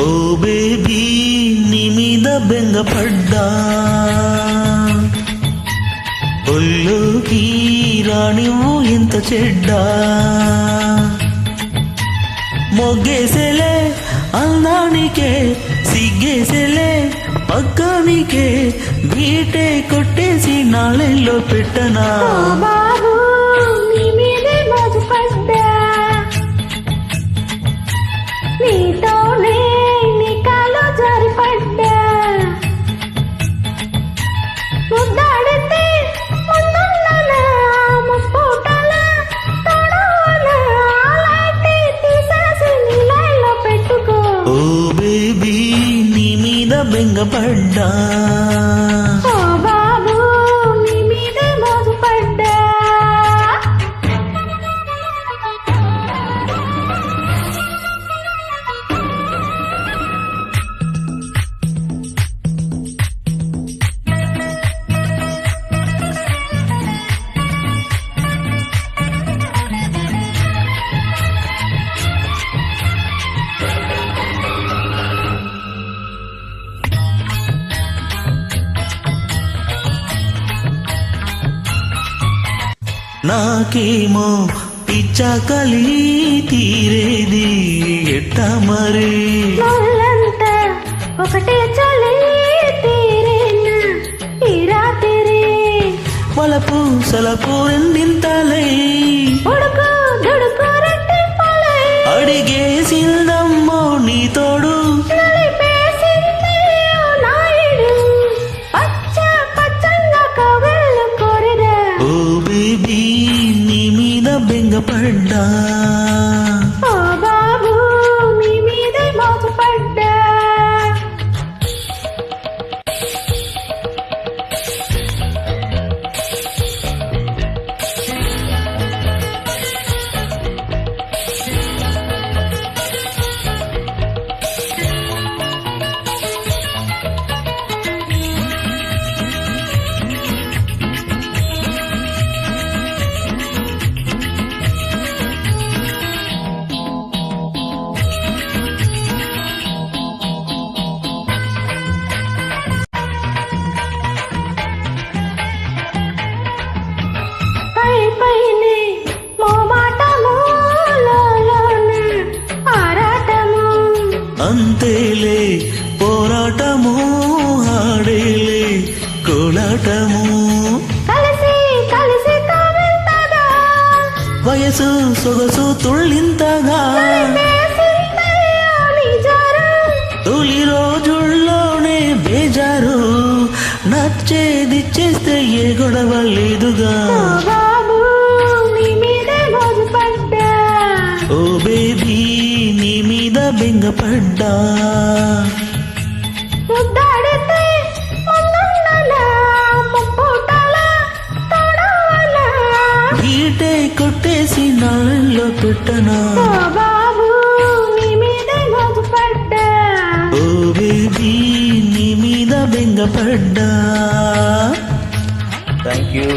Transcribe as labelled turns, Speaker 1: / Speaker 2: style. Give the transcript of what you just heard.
Speaker 1: ఓ baby నీ మీద బెంగపడ్డా, ఒళ్ళోకి రానివ్వు ఎంత చెడ్డా, మొగ్గేసేలే అందానికే సిగ్గేసేలే పక్కనికే, బీటే కొట్టేసి నాళ్ళల్లో పెట్టనా.
Speaker 2: నీతోనే నీకాలో జారిపడ్డా, ముద్దాడితే ముందున్ననా ముప్పూటల తడవనా, లైట్ తీసేసి నీ లైన్లో పెట్టుకో.
Speaker 1: ఓ బేబీ నీ మీద బెంగపడ్డా,
Speaker 2: ఓ బాబు నీ మీదే మోజుపడ్డా.
Speaker 1: నాకేమో పిచ్చాకలి తీరేది ఎట్టా మరి.
Speaker 2: నోళ్ళంతా ఒకటే చలి తీరేనా ఈ రాత్రి,
Speaker 1: వలపు సలపు రెండింతలై
Speaker 2: ఉడుకు దుడుకు రెట్టింపలై,
Speaker 1: అడిగేసిందమ్మో నీ తోడు
Speaker 2: నలిపేసింది ఓ నాయుడు, పచ్చ పచ్చంగా కవళ్ళు కోరిరా.
Speaker 1: ఓ బేబీ నీ మీద బెంగపడ్డా,
Speaker 2: ఓ బాబు నీ మీదే మోజుపడ్డా. పైనే మోమాటము లోలోనే ఆరాటము,
Speaker 1: అంతేలే పోరాటము ఆడేలే కోలాటము,
Speaker 2: కలిసి కలిసి కవింతగా
Speaker 1: వయసు సొగసు తుళ్ళింతగా,
Speaker 2: నలిపేసిందయ్యో నీ జారు,
Speaker 1: తొలి రోజుల్లోనే బేజారు, నచ్చేది చేస్తే ఏ గొడవ లేదుగా.
Speaker 2: ఓ బాబు నీ మీదే మోజుపడ్డా,
Speaker 1: ఓ బేబీ నీ మీద బెంగపడ్డా,
Speaker 2: ముద్దాడితే ముందున్ననా ముప్పూటల తడవనా,
Speaker 1: బీటే కొట్టేసి నాళ్ళల్లో పెట్టనా.
Speaker 2: ఓ బాబు నీ మీదే మోజుపడ్డా.
Speaker 1: ఓ బేబీ నీ మీద బెంగపడ్డా. Thank you.